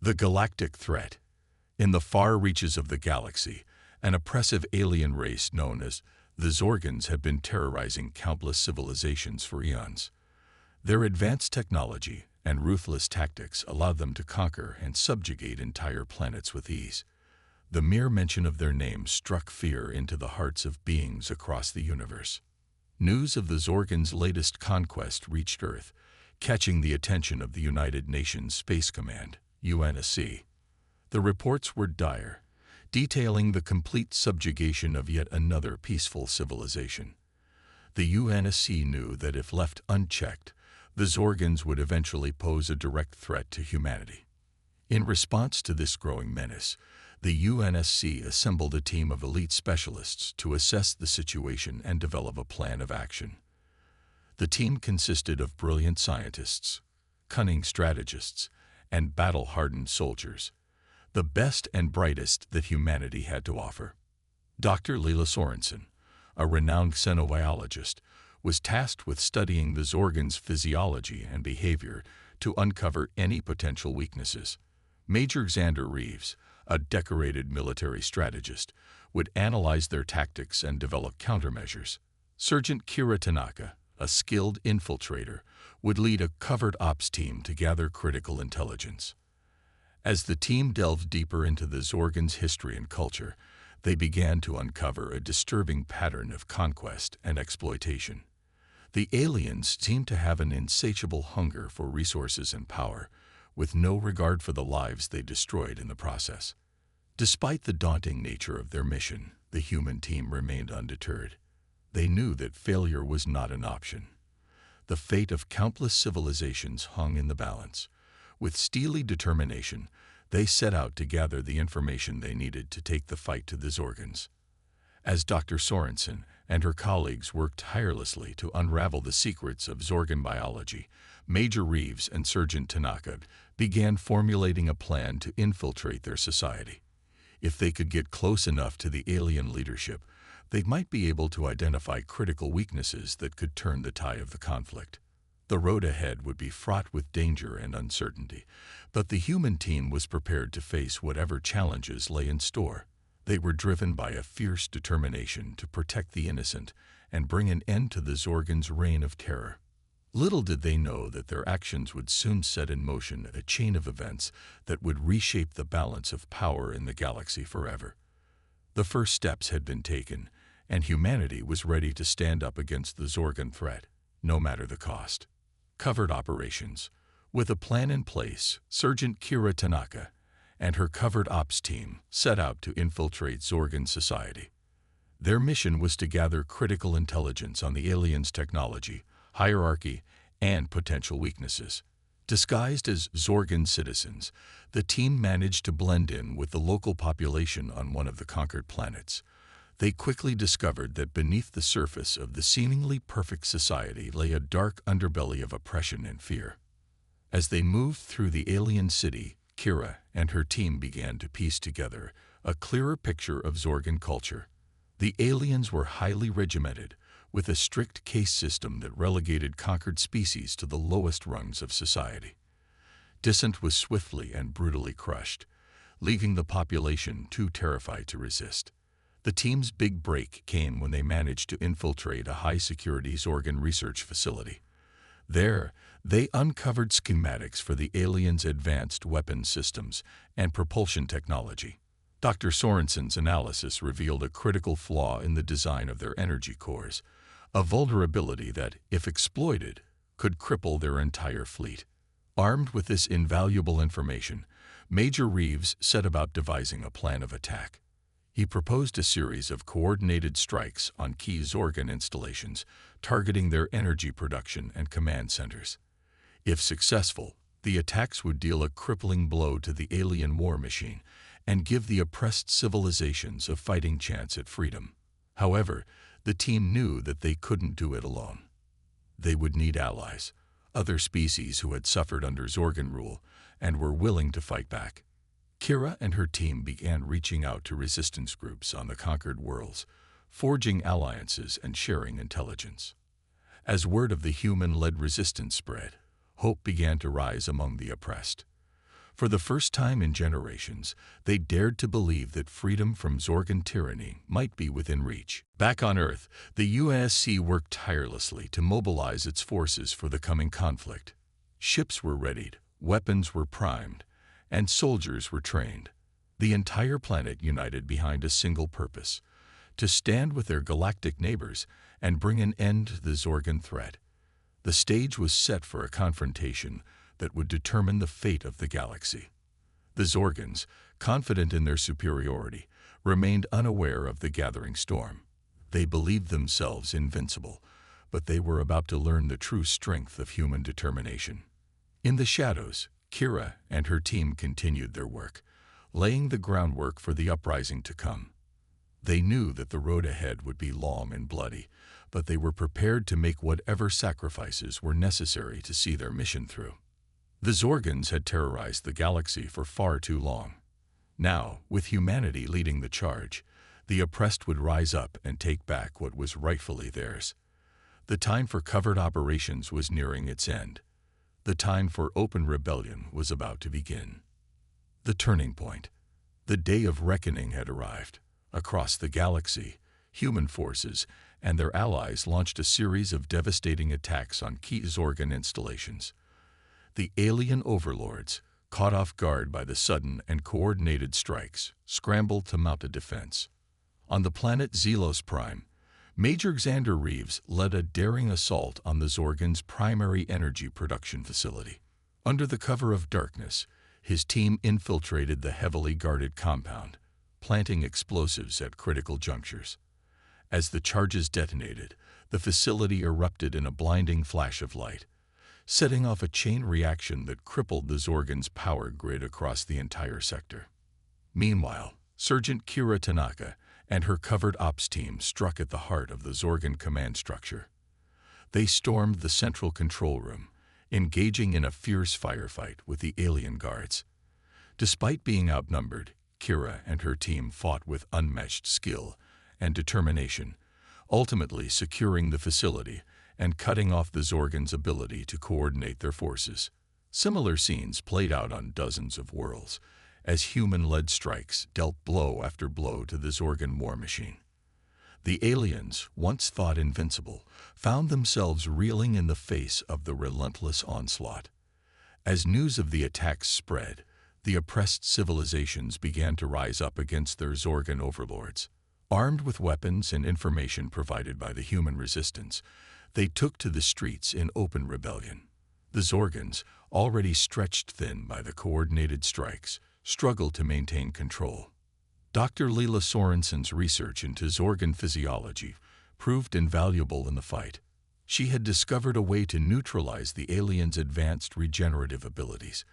The Galactic Threat. In the far reaches of the galaxy, an oppressive alien race known as the Zorgans have been terrorizing countless civilizations for eons. Their advanced technology and ruthless tactics allowed them to conquer and subjugate entire planets with ease. The mere mention of their name struck fear into the hearts of beings across the universe. News of the Zorgans' latest conquest reached Earth, catching the attention of the United Nations Space Command, UNSC. The reports were dire, detailing the complete subjugation of yet another peaceful civilization. The UNSC knew that if left unchecked, the Zorgans would eventually pose a direct threat to humanity. In response to this growing menace, the UNSC assembled a team of elite specialists to assess the situation and develop a plan of action. The team consisted of brilliant scientists, cunning strategists, and battle-hardened soldiers, the best and brightest that humanity had to offer. Dr. Leila Sorensen, a renowned xenobiologist, was tasked with studying the Zorgans' physiology and behavior to uncover any potential weaknesses. Major Xander Reeves, a decorated military strategist, would analyze their tactics and develop countermeasures. Sergeant Kira Tanaka, a skilled infiltrator, would lead a covert ops team to gather critical intelligence. As the team delved deeper into the Zorgans' history and culture, they began to uncover a disturbing pattern of conquest and exploitation. The aliens seemed to have an insatiable hunger for resources and power, with no regard for the lives they destroyed in the process. Despite the daunting nature of their mission, the human team remained undeterred. They knew that failure was not an option. The fate of countless civilizations hung in the balance. With steely determination, they set out to gather the information they needed to take the fight to the Zorgans. As Dr. Sorensen and her colleagues worked tirelessly to unravel the secrets of Zorgan biology, Major Reeves and Sergeant Tanaka began formulating a plan to infiltrate their society. If they could get close enough to the alien leadership, they might be able to identify critical weaknesses that could turn the tide of the conflict. The road ahead would be fraught with danger and uncertainty, but the human team was prepared to face whatever challenges lay in store. They were driven by a fierce determination to protect the innocent and bring an end to the Zorgans' reign of terror. Little did they know that their actions would soon set in motion a chain of events that would reshape the balance of power in the galaxy forever. The first steps had been taken, and humanity was ready to stand up against the Zorgan threat, no matter the cost. Covert operations. With a plan in place, Sergeant Kira Tanaka and her covert ops team set out to infiltrate Zorgan society. Their mission was to gather critical intelligence on the aliens' technology, hierarchy, and potential weaknesses. Disguised as Zorgan citizens, the team managed to blend in with the local population on one of the conquered planets. They quickly discovered that beneath the surface of the seemingly perfect society lay a dark underbelly of oppression and fear. As they moved through the alien city, Kira and her team began to piece together a clearer picture of Zorgan culture. The aliens were highly regimented, with a strict caste system that relegated conquered species to the lowest rungs of society. Dissent was swiftly and brutally crushed, leaving the population too terrified to resist. The team's big break came when they managed to infiltrate a high-security Zorgan research facility. There, they uncovered schematics for the aliens' advanced weapon systems and propulsion technology. Dr. Sorensen's analysis revealed a critical flaw in the design of their energy cores, a vulnerability that, if exploited, could cripple their entire fleet. Armed with this invaluable information, Major Reeves set about devising a plan of attack. He proposed a series of coordinated strikes on key Zorgan installations, targeting their energy production and command centers. If successful, the attacks would deal a crippling blow to the alien war machine and give the oppressed civilizations a fighting chance at freedom. However, the team knew that they couldn't do it alone. They would need allies, other species who had suffered under Zorgan rule and were willing to fight back. Kira and her team began reaching out to resistance groups on the conquered worlds, forging alliances and sharing intelligence. As word of the human-led resistance spread, hope began to rise among the oppressed. For the first time in generations, they dared to believe that freedom from Zorgan tyranny might be within reach. Back on Earth, the USC worked tirelessly to mobilize its forces for the coming conflict. Ships were readied, weapons were primed, and soldiers were trained. The entire planet united behind a single purpose: to stand with their galactic neighbors and bring an end to the Zorgan threat. The stage was set for a confrontation that would determine the fate of the galaxy. The Zorgans, confident in their superiority, remained unaware of the gathering storm. They believed themselves invincible, but they were about to learn the true strength of human determination. In the shadows, Kira and her team continued their work, laying the groundwork for the uprising to come. They knew that the road ahead would be long and bloody, but they were prepared to make whatever sacrifices were necessary to see their mission through. The Zorgans had terrorized the galaxy for far too long. Now, with humanity leading the charge, the oppressed would rise up and take back what was rightfully theirs. The time for covert operations was nearing its end. The time for open rebellion was about to begin. The turning point. The day of reckoning had arrived. Across the galaxy, human forces and their allies launched a series of devastating attacks on key Zorgan installations. The alien overlords, caught off guard by the sudden and coordinated strikes, scrambled to mount a defense. On the planet Zelos Prime, Major Xander Reeves led a daring assault on the Zorgans' primary energy production facility. Under the cover of darkness, his team infiltrated the heavily guarded compound, planting explosives at critical junctures. As the charges detonated, the facility erupted in a blinding flash of light, setting off a chain reaction that crippled the Zorgans' power grid across the entire sector. Meanwhile, Sergeant Kira Tanaka and her covered ops team struck at the heart of the Zorgan command structure. They stormed the central control room, engaging in a fierce firefight with the alien guards. Despite being outnumbered, Kira and her team fought with unmatched skill and determination, ultimately securing the facility and cutting off the Zorgans' ability to coordinate their forces. Similar scenes played out on dozens of worlds, as human-led strikes dealt blow after blow to the Zorgan war machine. The aliens, once thought invincible, found themselves reeling in the face of the relentless onslaught. As news of the attacks spread, the oppressed civilizations began to rise up against their Zorgan overlords. Armed with weapons and information provided by the human resistance, they took to the streets in open rebellion. The Zorgans, already stretched thin by the coordinated strikes, struggled to maintain control. Dr. Leela Sorensen's research into Zorgan physiology proved invaluable in the fight. She had discovered a way to neutralize the aliens' advanced regenerative abilities,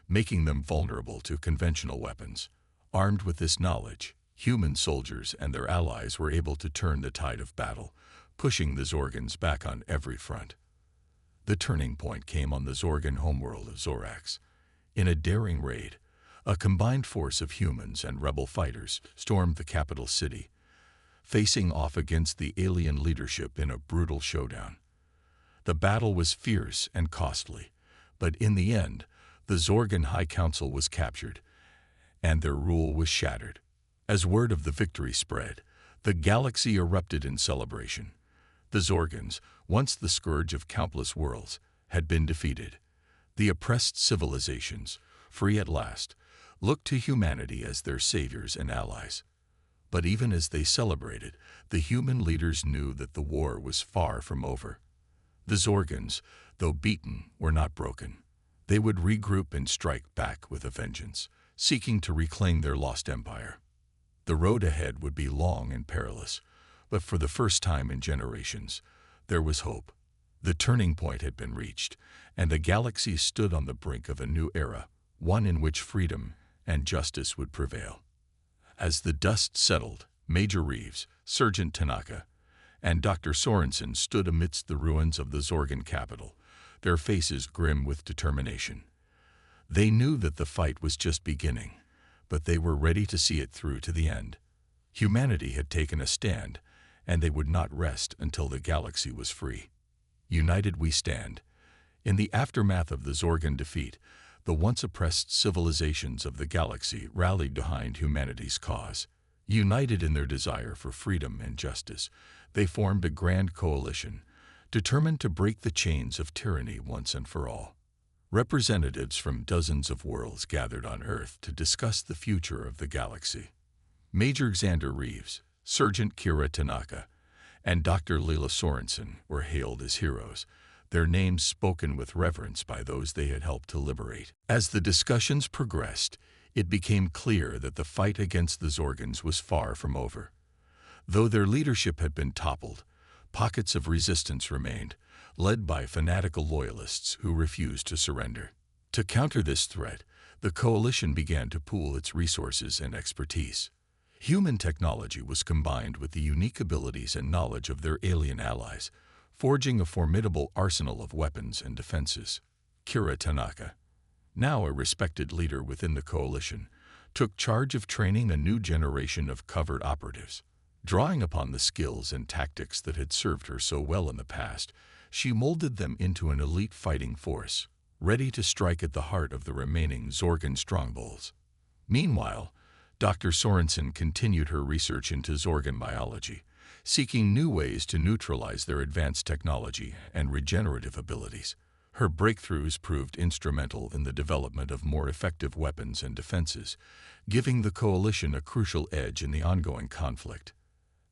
making them vulnerable to conventional weapons. Armed with this knowledge, human soldiers and their allies were able to turn the tide of battle, pushing the Zorgans back on every front. The turning point came on the Zorgan homeworld of Zorax. In a daring raid, a combined force of humans and rebel fighters stormed the capital city, facing off against the alien leadership in a brutal showdown. The battle was fierce and costly, but in the end, the Zorgan High Council was captured, and their rule was shattered. As word of the victory spread, the galaxy erupted in celebration. The Zorgans, once the scourge of countless worlds, had been defeated. The oppressed civilizations, free at last, looked to humanity as their saviors and allies. But even as they celebrated, the human leaders knew that the war was far from over. The Zorgans, though beaten, were not broken. They would regroup and strike back with a vengeance, seeking to reclaim their lost empire. The road ahead would be long and perilous, but for the first time in generations, there was hope. The turning point had been reached, and the galaxy stood on the brink of a new era, one in which freedom and justice would prevail. As the dust settled, Major Reeves, Sergeant Tanaka, and Dr. Sorensen stood amidst the ruins of the Zorgan capital, their faces grim with determination. They knew that the fight was just beginning, but they were ready to see it through to the end. Humanity had taken a stand, and they would not rest until the galaxy was free. United we stand. In the aftermath of the Zorgan defeat, the once oppressed civilizations of the galaxy rallied behind humanity's cause. United in their desire for freedom and justice, they formed a grand coalition, determined to break the chains of tyranny once and for all. Representatives from dozens of worlds gathered on Earth to discuss the future of the galaxy. Major Xander Reeves, Sergeant Kira Tanaka, and Dr. Leela Sorensen were hailed as heroes, their names spoken with reverence by those they had helped to liberate. As the discussions progressed, it became clear that the fight against the Zorgans was far from over. Though their leadership had been toppled, pockets of resistance remained, led by fanatical loyalists who refused to surrender. To counter this threat, the coalition began to pool its resources and expertise. Human technology was combined with the unique abilities and knowledge of their alien allies, forging a formidable arsenal of weapons and defenses. Kira Tanaka, now a respected leader within the coalition, took charge of training a new generation of covert operatives. Drawing upon the skills and tactics that had served her so well in the past, she molded them into an elite fighting force, ready to strike at the heart of the remaining Zorgan strongholds. Meanwhile, Dr. Sorensen continued her research into Zorgan biology, seeking new ways to neutralize their advanced technology and regenerative abilities. Her breakthroughs proved instrumental in the development of more effective weapons and defenses, giving the coalition a crucial edge in the ongoing conflict.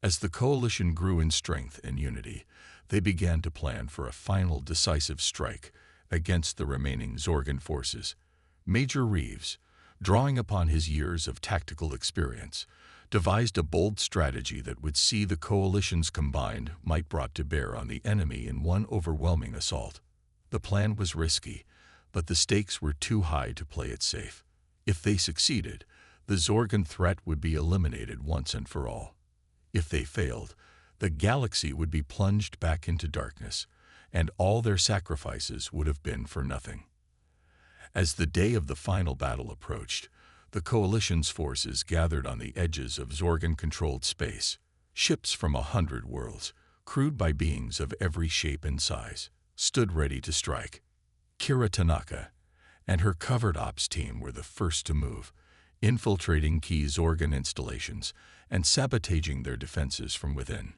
As the coalition grew in strength and unity, they began to plan for a final decisive strike against the remaining Zorgan forces. Major Reeves, drawing upon his years of tactical experience, devised a bold strategy that would see the coalition's combined might brought to bear on the enemy in one overwhelming assault. The plan was risky, but the stakes were too high to play it safe. If they succeeded, the Zorgan threat would be eliminated once and for all. If they failed, the galaxy would be plunged back into darkness, and all their sacrifices would have been for nothing. As the day of the final battle approached, the coalition's forces gathered on the edges of Zorgan-controlled space. Ships from 100 worlds, crewed by beings of every shape and size, stood ready to strike. Kira Tanaka and her covert ops team were the first to move, infiltrating key Zorgan installations and sabotaging their defenses from within.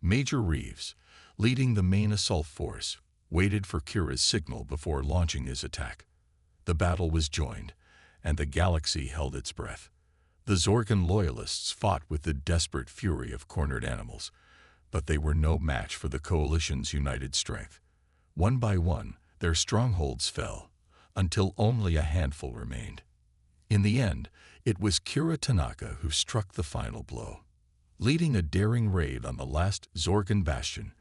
Major Reeves, leading the main assault force, waited for Kira's signal before launching his attack. The battle was joined, and the galaxy held its breath. The Zorgan loyalists fought with the desperate fury of cornered animals, but they were no match for the coalition's united strength. One by one, their strongholds fell, until only a handful remained. In the end, it was Kira Tanaka who struck the final blow. Leading a daring raid on the last Zorgan bastion,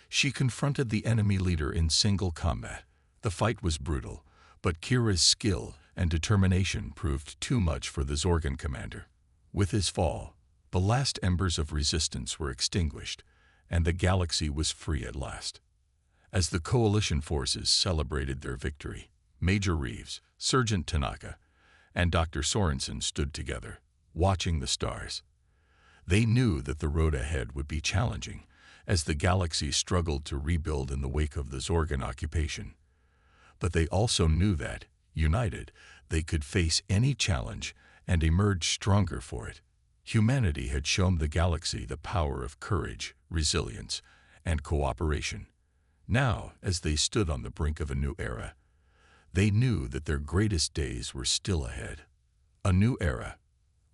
she confronted the enemy leader in single combat. The fight was brutal, but Kira's skill and determination proved too much for the Zorgan commander. With his fall, the last embers of resistance were extinguished, and the galaxy was free at last. As the coalition forces celebrated their victory, Major Reeves, Sergeant Tanaka, and Dr. Sorensen stood together, watching the stars. They knew that the road ahead would be challenging, as the galaxy struggled to rebuild in the wake of the Zorgan occupation. But they also knew that, united, they could face any challenge and emerge stronger for it. Humanity had shown the galaxy the power of courage, resilience, and cooperation. Now, as they stood on the brink of a new era, they knew that their greatest days were still ahead. A new era.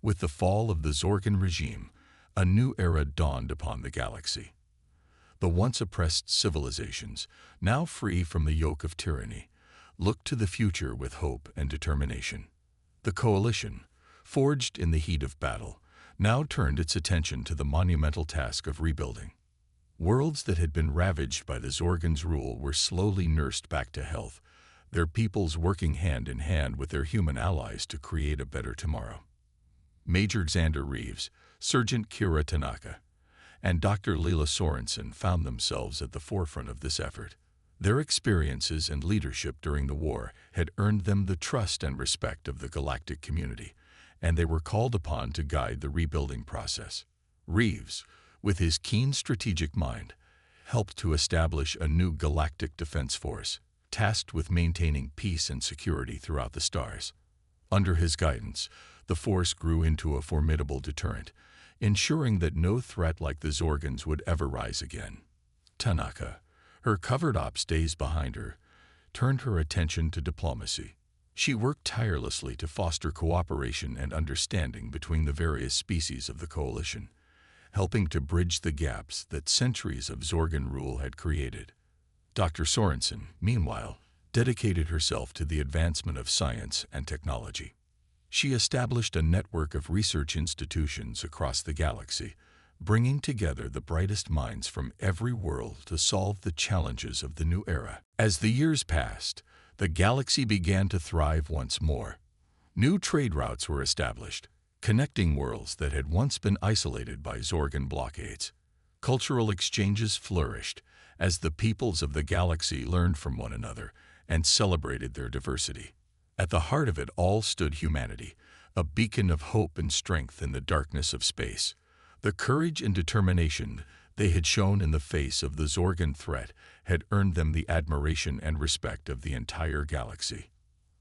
With the fall of the Zorgan regime, a new era dawned upon the galaxy. The once oppressed civilizations, now free from the yoke of tyranny, looked to the future with hope and determination. The coalition, forged in the heat of battle, now turned its attention to the monumental task of rebuilding. Worlds that had been ravaged by the Zorgan's rule were slowly nursed back to health, their peoples working hand in hand with their human allies to create a better tomorrow. Major Xander Reeves, Sergeant Kira Tanaka, and Dr. Leela Sorensen found themselves at the forefront of this effort. Their experiences and leadership during the war had earned them the trust and respect of the galactic community, and they were called upon to guide the rebuilding process. Reeves, with his keen strategic mind, helped to establish a new galactic defense force, tasked with maintaining peace and security throughout the stars. Under his guidance, the Force grew into a formidable deterrent, ensuring that no threat like the Zorgans would ever rise again. Tanaka, her covered ops days behind her, turned her attention to diplomacy. She worked tirelessly to foster cooperation and understanding between the various species of the coalition, helping to bridge the gaps that centuries of Zorgan rule had created. Dr. Sorensen, meanwhile, dedicated herself to the advancement of science and technology. She established a network of research institutions across the galaxy, bringing together the brightest minds from every world to solve the challenges of the new era. As the years passed, the galaxy began to thrive once more. New trade routes were established, connecting worlds that had once been isolated by Zorgan blockades. Cultural exchanges flourished as the peoples of the galaxy learned from one another and celebrated their diversity. At the heart of it all stood humanity, a beacon of hope and strength in the darkness of space. The courage and determination they had shown in the face of the Zorgan threat had earned them the admiration and respect of the entire galaxy.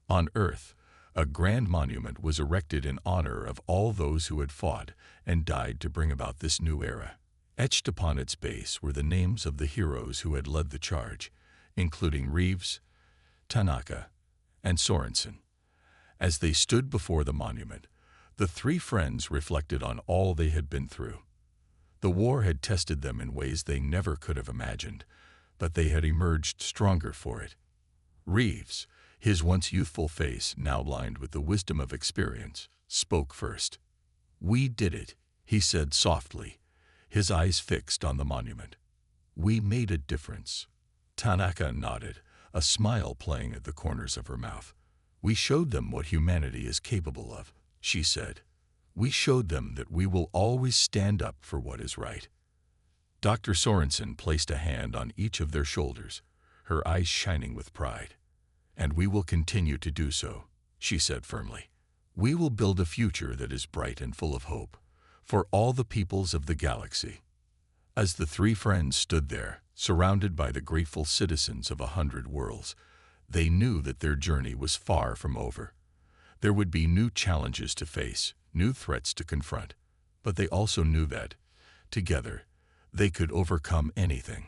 On Earth, a grand monument was erected in honor of all those who had fought and died to bring about this new era. Etched upon its base were the names of the heroes who had led the charge, including Reeves, Tanaka, and Sorensen. As they stood before the monument, the three friends reflected on all they had been through. The war had tested them in ways they never could have imagined, but they had emerged stronger for it. Reeves, his once youthful face now lined with the wisdom of experience, spoke first. "We did it," he said softly, his eyes fixed on the monument. "We made a difference." Tanaka nodded, a smile playing at the corners of her mouth. "We showed them what humanity is capable of," she said. "We showed them that we will always stand up for what is right." Dr. Sorensen placed a hand on each of their shoulders, her eyes shining with pride. "And we will continue to do so," she said firmly. "We will build a future that is bright and full of hope for all the peoples of the galaxy." As the three friends stood there, surrounded by the grateful citizens of 100 worlds, they knew that their journey was far from over. There would be new challenges to face, new threats to confront, but they also knew that, together, they could overcome anything.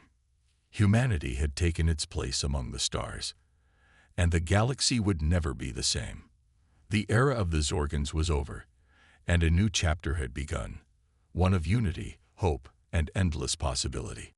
Humanity had taken its place among the stars, and the galaxy would never be the same. The era of the Zorgans was over, and a new chapter had begun, one of unity, hope, and endless possibility.